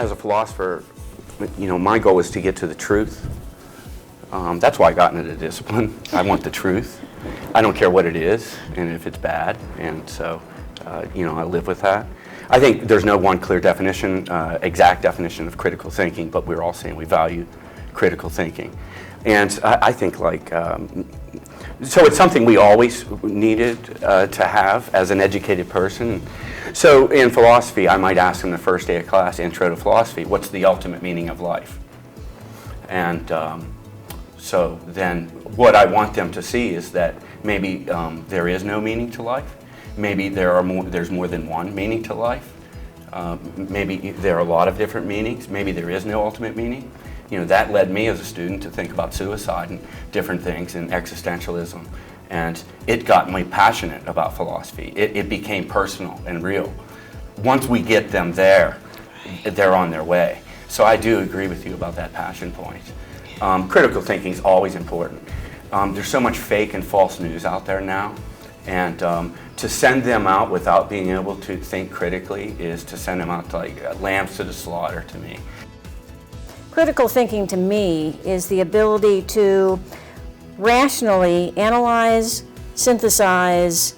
as a philosopher, my goal is to get to the truth. That's why I got into the discipline. I want the truth. I don't care what it is and if it's bad, and so I live with that. I think there's no one clear definition, exact definition of critical thinking, but we're all saying we value critical thinking. And I think so it's something we always needed to have as an educated person. So in philosophy, I might ask them the first day of class, Intro to Philosophy, what's the ultimate meaning of life? And so then what I want them to see is that maybe there is no meaning to life. Maybe there's more than one meaning to life. Maybe there are a lot of different meanings. Maybe there is no ultimate meaning. That led me as a student to think about suicide and different things and existentialism. And it got me passionate about philosophy. It became personal and real. Once we get them there, they're on their way. So I do agree with you about that passion point. Critical thinking is always important. There's so much fake and false news out there now. And to send them out without being able to think critically is to send them out like lambs to the slaughter to me. Critical thinking to me is the ability to rationally analyze, synthesize,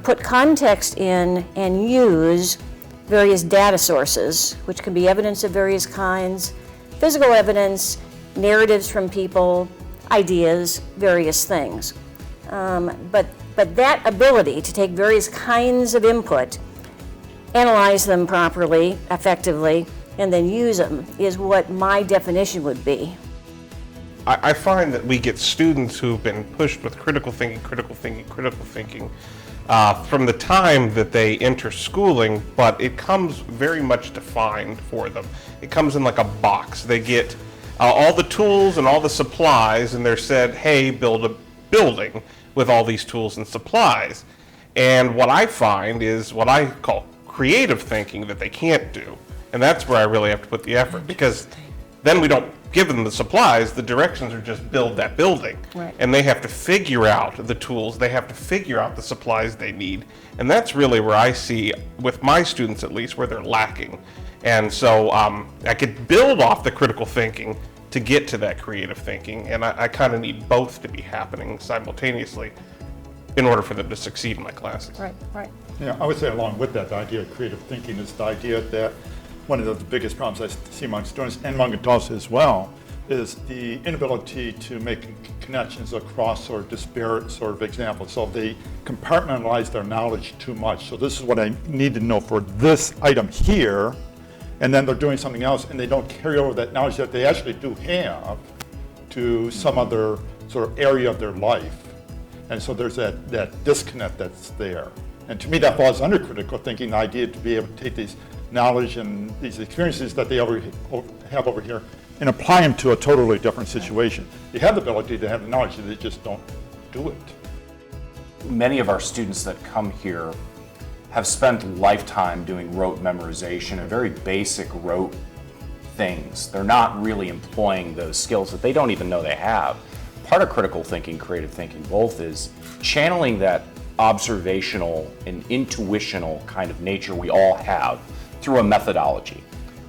put context in, and use various data sources, which can be evidence of various kinds, physical evidence, narratives from people, ideas, various things. But that ability to take various kinds of input, analyze them properly, effectively, and then use them is what my definition would be. I find that we get students who've been pushed with critical thinking from the time that they enter schooling, but it comes very much defined for them. It comes in like a box. They get all the tools and all the supplies, and they're said, hey, build a building with all these tools and supplies. And what I find is what I call creative thinking that they can't do. And that's where I really have to put the effort, because then we don't give them the supplies. The directions are just build that building. Right. And they have to figure out the tools. They have to figure out the supplies they need. And that's really where I see, with my students at least, where they're lacking. And so I could build off the critical thinking to get to that creative thinking. And I kind of need both to be happening simultaneously in order for them to succeed in my classes. Right. Yeah, I would say along with that, the idea of creative thinking is the idea that one of the biggest problems I see among students and among adults as well is the inability to make connections across sort of disparate sort of examples. So they compartmentalize their knowledge too much. So this is what I need to know for this item here, and then they're doing something else, and they don't carry over that knowledge that they actually do have to some other sort of area of their life. And so there's that disconnect that's there. And to me, that falls under critical thinking, the idea to be able to take these knowledge and these experiences that they have over here and apply them to a totally different situation. You have the ability to have the knowledge, they just don't do it. Many of our students that come here have spent a lifetime doing rote memorization and very basic rote things. They're not really employing those skills that they don't even know they have. Part of critical thinking, creative thinking, both is channeling that observational and intuitional kind of nature we all have through a methodology.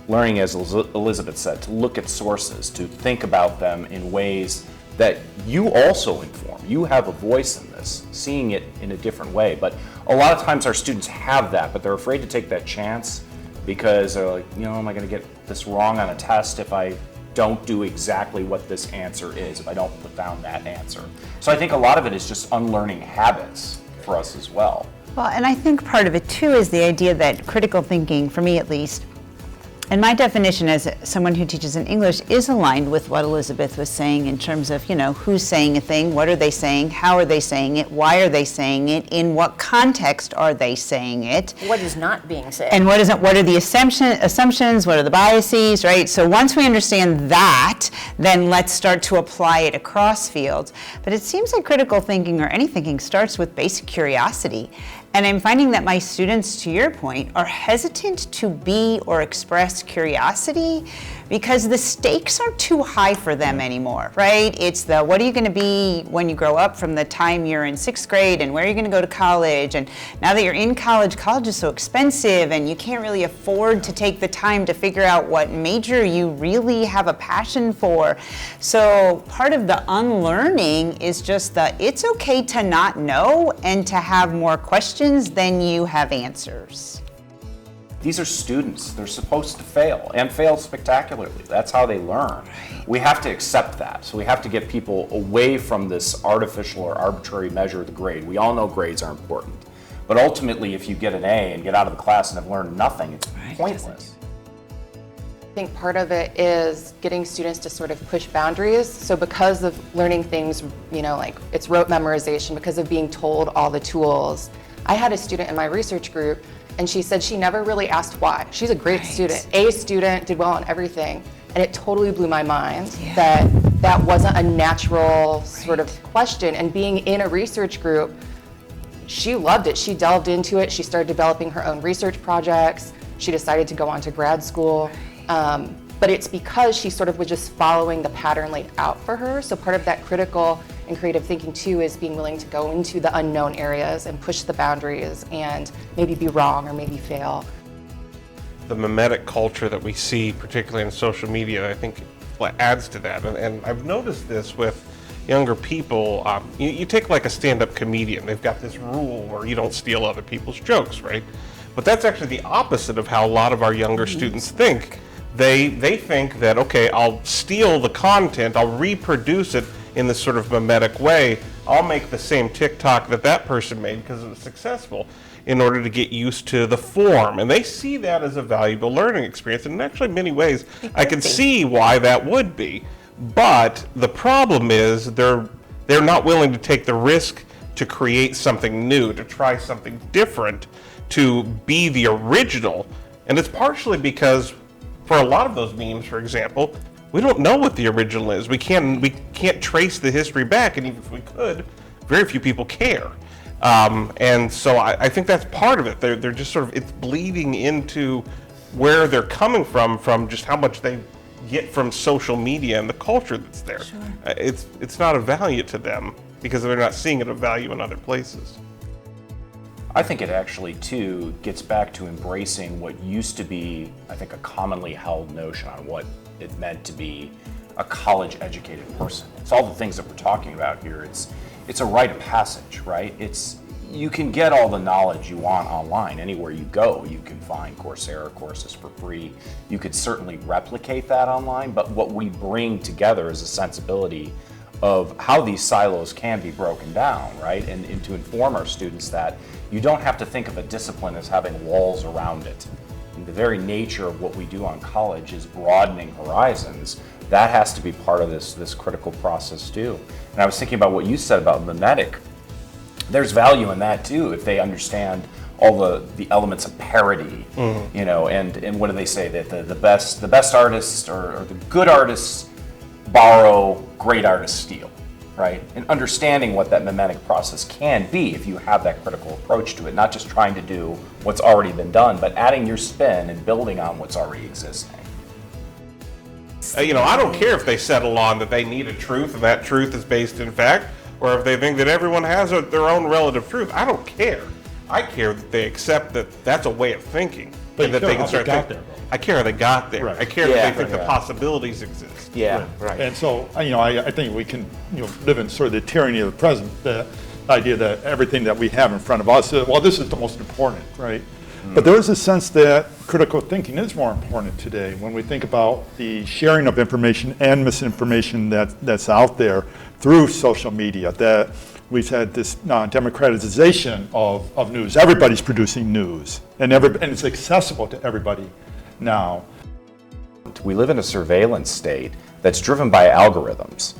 Learning, as Elizabeth said, to look at sources, to think about them in ways that you also inform. You have a voice in this, seeing it in a different way. But a lot of times our students have that, but they're afraid to take that chance because they're like, am I going to get this wrong on a test if I don't do exactly what this answer is, if I don't put down that answer? So I think a lot of it is just unlearning habits for us as well. Well, and I think part of it too is the idea that critical thinking, for me at least, and my definition as someone who teaches in English is aligned with what Elizabeth was saying in terms of, who's saying a thing, what are they saying, how are they saying it, why are they saying it, in what context are they saying it. What is not being said. And what are the assumptions, what are the biases, right? So once we understand that, then let's start to apply it across fields. But it seems like critical thinking or any thinking starts with basic curiosity. And I'm finding that my students, to your point, are hesitant to be or express curiosity because the stakes are too high for them anymore, right? It's the, what are you going to be when you grow up, from the time you're in 6th grade, and where are you going to go to college? And now that you're in college, college is so expensive and you can't really afford to take the time to figure out what major you really have a passion for. So part of the unlearning is just that it's okay to not know and to have more questions than you have answers. These are students. They're supposed to fail, and fail spectacularly. That's how they learn. We have to accept that. So we have to get people away from this artificial or arbitrary measure of the grade. We all know grades are important. But ultimately, if you get an A and get out of the class and have learned nothing, it's pointless. I think part of it is getting students to sort of push boundaries. So because of learning things, you know, like it's rote memorization, because of being told all the tools. I had a student in my research group, and she said she never really asked why. She's a great student, A student, did well on everything. And it totally blew my mind that that wasn't a natural sort of question. And being in a research group, she loved it. She delved into it. She started developing her own research projects. She decided to go on to grad school. But it's because she sort of was just following the pattern laid out for her. So part of that critical and creative thinking too is being willing to go into the unknown areas and push the boundaries and maybe be wrong or maybe fail. The mimetic culture that we see, particularly in social media, I think adds to that. And I've noticed this with younger people. You take like a stand-up comedian. They've got this rule where you don't steal other people's jokes, right? But that's actually the opposite of how a lot of our younger students think. They think that, okay, I'll steal the content, I'll reproduce it in this sort of mimetic way. I'll make the same TikTok that that person made because it was successful, in order to get used to the form. And they see that as a valuable learning experience. And in actually many ways, I can see why that would be. But the problem is they're not willing to take the risk to create something new, to try something different, to be the original. And it's partially because for a lot of those memes, for example, we don't know what the original is. We can't trace the history back, and even if we could, very few people care. And so I think that's part of it. They're just sort of, it's bleeding into where they're coming from just how much they get from social media and the culture that's there. Sure. It's not a value to them because they're not seeing it of value in other places. I think it actually, too, gets back to embracing what used to be, I think, a commonly held notion on what it meant to be a college-educated person. It's all the things that we're talking about here. It's a rite of passage, right? You can get all the knowledge you want online anywhere you go. You can find Coursera courses for free. You could certainly replicate that online, but what we bring together is a sensibility of how these silos can be broken down, right? And to inform our students that you don't have to think of a discipline as having walls around it. And the very nature of what we do on college is broadening horizons. That has to be part of this critical process too. And I was thinking about what you said about mimetic. There's value in that too, if they understand all the elements of parody, you know, and what do they say, that the best artists or the good artists borrow, great artists steal, right? And understanding what that mimetic process can be if you have that critical approach to it, not just trying to do what's already been done, but adding your spin and building on what's already existing. You know, I don't care if they settle on that they need a truth and that truth is based in fact, or if they think that everyone has their own relative truth. I don't care. I care that they accept that that's a way of thinking. But and that they can start thinking. there, I care how they got there. Right. I care that they think the possibilities exist. Yeah, right. And so, you know, I think we can, you know, live in sort of the tyranny of the present, the idea that everything that we have in front of us, well, this is the most important, right? But there is a sense that critical thinking is more important today when we think about the sharing of information and misinformation that's out there through social media, that we've had this democratization of news. Everybody's producing news, and it's accessible to everybody now. We live in a surveillance state that's driven by algorithms.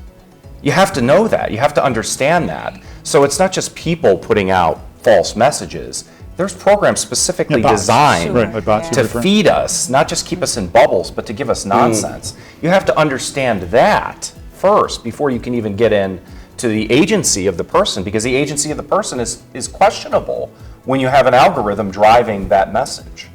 You have to know that. You have to understand that. So it's not just people putting out false messages. There's programs specifically designed to feed us, not just keep us in bubbles, but to give us nonsense. You have to understand that first before you can even get in to the agency of the person, because the agency of the person is questionable when you have an algorithm driving that message.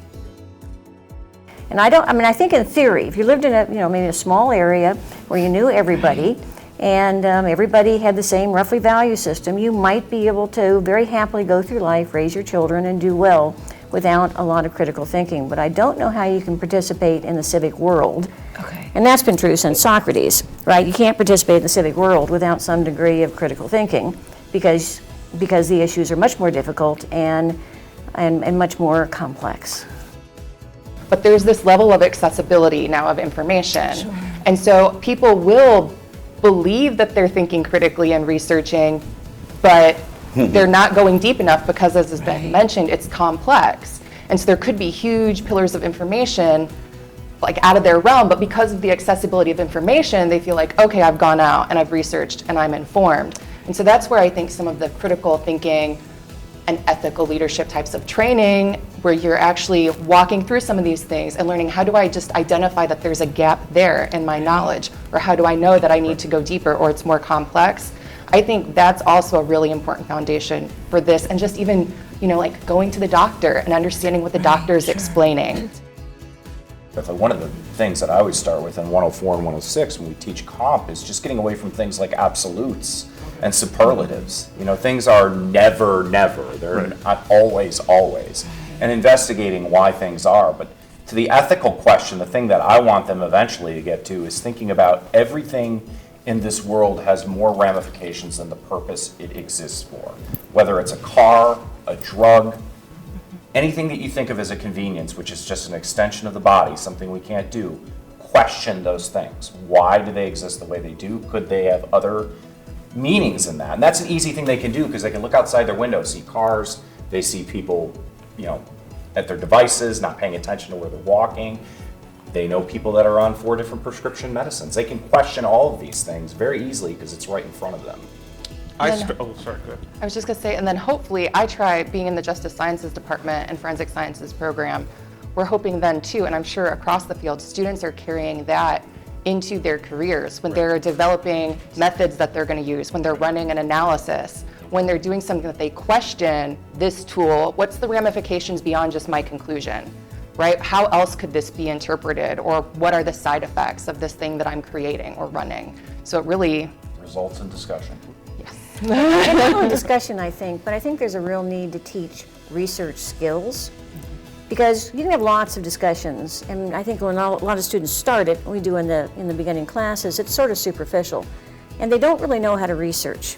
And I think in theory, if you lived in maybe a small area where you knew everybody, and everybody had the same roughly value system, you might be able to very happily go through life, raise your children, and do well without a lot of critical thinking. But I don't know how you can participate in the civic world. Okay. And that's been true since Socrates, right? You can't participate in the civic world without some degree of critical thinking because the issues are much more difficult and much more complex. But there's this level of accessibility now of information. Sure. And so people will believe that they're thinking critically and researching, but they're not going deep enough because, as has been mentioned, it's complex. And so there could be huge pillars of information like out of their realm, but because of the accessibility of information, they feel like, okay, I've gone out and I've researched and I'm informed. And so that's where I think some of the critical thinking and ethical leadership types of training, where you're actually walking through some of these things and learning, how do I just identify that there's a gap there in my knowledge? Or how do I know that I need to go deeper or it's more complex? I think that's also a really important foundation for this, and just even, like going to the doctor and understanding what the doctor is explaining. One of the things that I always start with in 104 and 106 when we teach comp is just getting away from things like absolutes and superlatives. Things are never, never. They're not always, always. And investigating why things are. But to the ethical question, the thing that I want them eventually to get to is thinking about everything in this world has more ramifications than the purpose it exists for. Whether it's a car, a drug, anything that you think of as a convenience, which is just an extension of the body, something we can't do, question those things. Why do they exist the way they do? Could they have other meanings in that? And that's an easy thing they can do because they can look outside their window, see cars, they see people, at their devices, not paying attention to where they're walking. They know people that are on 4 different prescription medicines. They can question all of these things very easily because it's right in front of them. Sorry, go ahead. I was just going to say, and then hopefully I try being in the Justice Sciences Department and Forensic Sciences program. We're hoping then too, and I'm sure across the field, students are carrying that into their careers when they're developing methods that they're going to use, when they're running an analysis, when they're doing something that they question this tool, what's the ramifications beyond just my conclusion, right? How else could this be interpreted, or what are the side effects of this thing that I'm creating or running? So it really results in discussion. And discussion, I think, but I think there's a real need to teach research skills, because you can have lots of discussions, and I think when a lot of students start it, we do in the beginning classes, it's sort of superficial, and they don't really know how to research.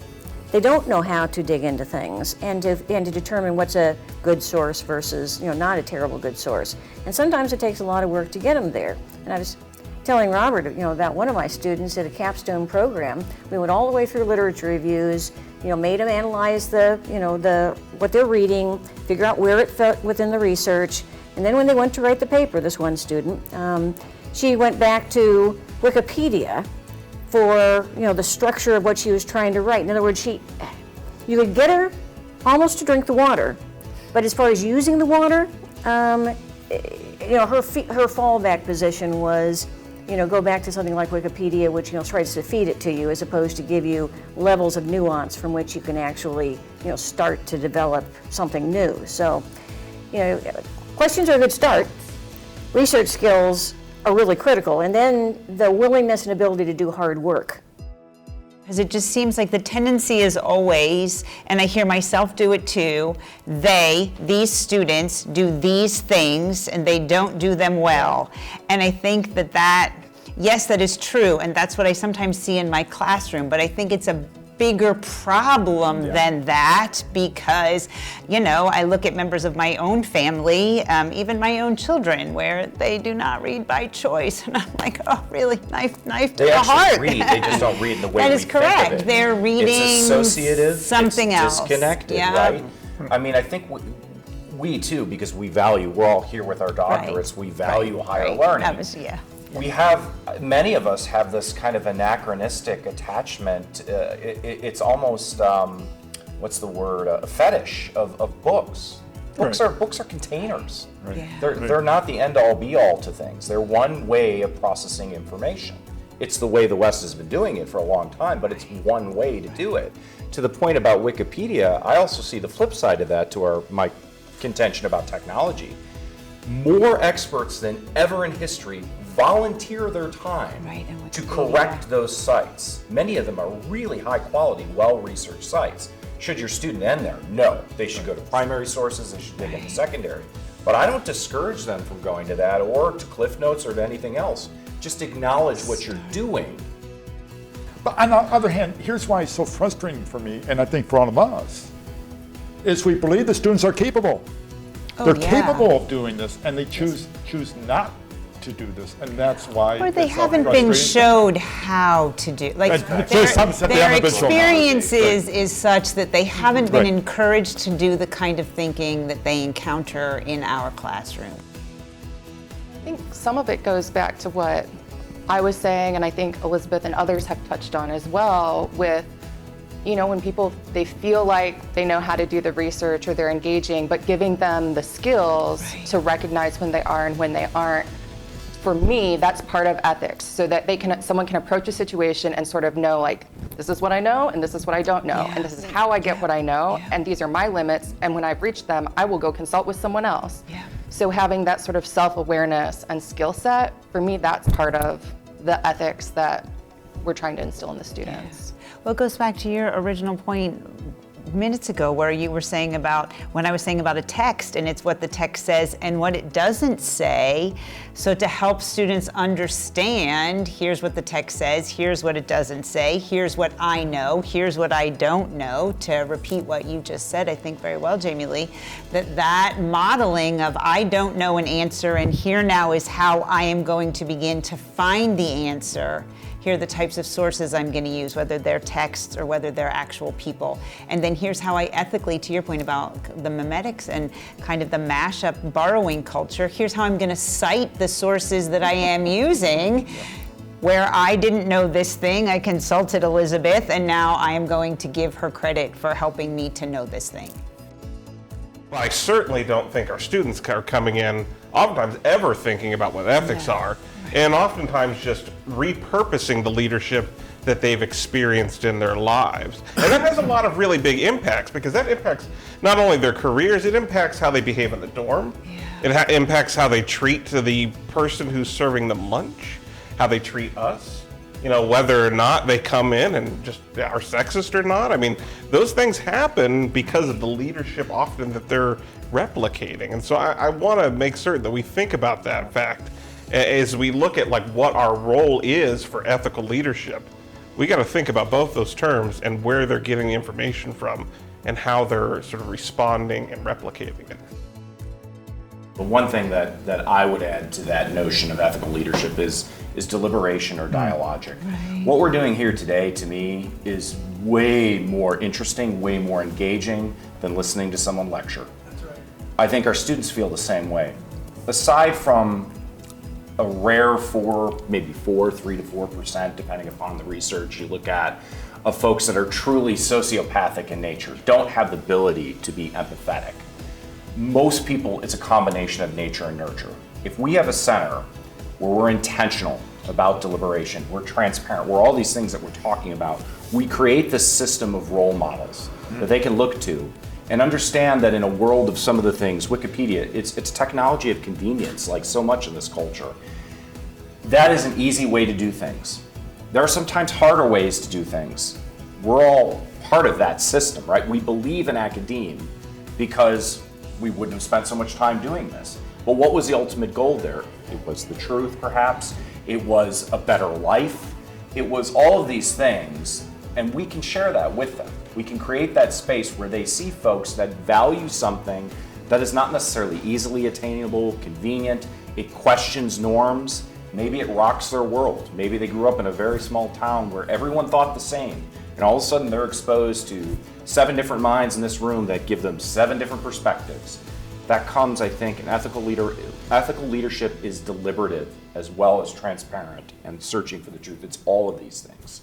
They don't know how to dig into things and to determine what's a good source versus not a terrible good source. And sometimes it takes a lot of work to get them there. And I was telling Robert, about one of my students at a capstone program. We went all the way through literature reviews, made them analyze what they're reading, figure out where it fit within the research, and then when they went to write the paper, this one student, she went back to Wikipedia for the structure of what she was trying to write. In other words, you could get her almost to drink the water, but as far as using the water, her fallback position was, go back to something like Wikipedia, which tries to feed it to you, as opposed to give you levels of nuance from which you can actually start to develop something new. So, questions are a good start. Research skills are really critical, and then the willingness and ability to do hard work. Because it just seems like the tendency is always, and I hear myself do it too, these students do these things and they don't do them well. And I think yes, that is true, and that's what I sometimes see in my classroom, but I think it's a bigger problem than that, because I look at members of my own family, even my own children, where they do not read by choice, and I'm like, oh, really? Knife to They the actually heart. read. They just don't read in the way That we is think correct. of it. They're reading it's associative, something it's else. disconnected, right? I mean, I think we too, because we're all here with our doctorates, we value higher learning. Many of us have this kind of anachronistic attachment. It's almost, what's the word, a fetish of books. Books are containers. Right. Yeah. They're not the end-all be-all to things. They're one way of processing information. It's the way the West has been doing it for a long time, but it's one way to do it. To the point about Wikipedia, I also see the flip side of that to my contention about technology. more experts than ever in history volunteer their time Right, and what's to the correct data? those sites. Many of them are really high quality, well-researched sites. Should your student end there? No, they should go to primary sources, they should dig into secondary. But I don't discourage them from going to that or to Cliff Notes or to anything else. Just acknowledge what you're doing. But on the other hand, here's why it's so frustrating for me, and I think for all of us, is we believe the students are capable. They're yeah. capable of doing this, and they choose not to do this, and that's why. Or they it's so haven't been frustrating. showed how to do, like, Exactly. There's some that they their haven't been shown how to do. experience is such that they haven't been Right. encouraged to do the kind of thinking that they encounter in our classroom. I think some of it goes back to what I was saying, and I think Elizabeth and others have touched on as well, with, you know, when people, they feel like they know how to do the research or they're engaging, but giving them the skills to recognize when they are and when they aren't. For me, that's part of ethics, so that someone can approach a situation and sort of know, like, this is what I know and this is what I don't know, and this is how I get what I know, and these are my limits, and when I've reached them, I will go consult with someone else. So having that sort of self-awareness and skill set, for me, that's part of the ethics that we're trying to instill in the students. Well, it goes back to your original point minutes ago where you were saying about, when I was saying about a text, and it's what the text says and what it doesn't say. So to help students understand, here's what the text says, here's what it doesn't say, here's what I know, here's what I don't know, to repeat what you just said, I think very well, Jaymelee, that modeling of I don't know an answer and here now is how I am going to begin to find the answer. Here are the types of sources I'm going to use, whether they're texts or whether they're actual people. And then here's how I ethically, to your point about the memetics and kind of the mashup borrowing culture, here's how I'm going to cite the sources that I am using. Where I didn't know this thing, I consulted Elizabeth, and now I am going to give her credit for helping me to know this thing. Well, I certainly don't think our students are coming in oftentimes ever thinking about what ethics are, and oftentimes just repurposing the leadership that they've experienced in their lives. And that has a lot of really big impacts, because that impacts not only their careers, it impacts how they behave in the dorm, it impacts how they treat the person who's serving them lunch, how they treat us, you know, whether or not they come in and just are sexist or not. I mean, those things happen because of the leadership often that they're replicating. And so I want to make certain that we think about that fact as we look at like what our role is for ethical leadership. We got to think about both those terms and where they're getting the information from and how they're sort of responding and replicating it. The one thing that I would add to that notion of ethical leadership is deliberation or dialogic. What we're doing here today, to me, is way more interesting, way more engaging than listening to someone lecture. I think our students feel the same way. Aside from a rare 3 to 4%, depending upon the research you look at, of folks that are truly sociopathic in nature, don't have the ability to be empathetic. Most people, it's a combination of nature and nurture. If we have a center where we're intentional about deliberation, we're transparent, we're all these things that we're talking about, we create this system of role models that they can look to and understand that in a world of some of the things, Wikipedia, it's technology of convenience, like so much in this culture. That is an easy way to do things. There are sometimes harder ways to do things. We're all part of that system, right? We believe in academia because we wouldn't have spent so much time doing this. But what was the ultimate goal there? It was the truth, perhaps. It was a better life. It was all of these things, and we can share that with them. We can create that space where they see folks that value something that is not necessarily easily attainable, convenient. It questions norms. Maybe it rocks their world. Maybe they grew up in a very small town where everyone thought the same, and all of a sudden they're exposed to 7 different minds in this room that give them 7 different perspectives. That comes, I think, in ethical leadership is deliberative as well as transparent and searching for the truth. It's all of these things.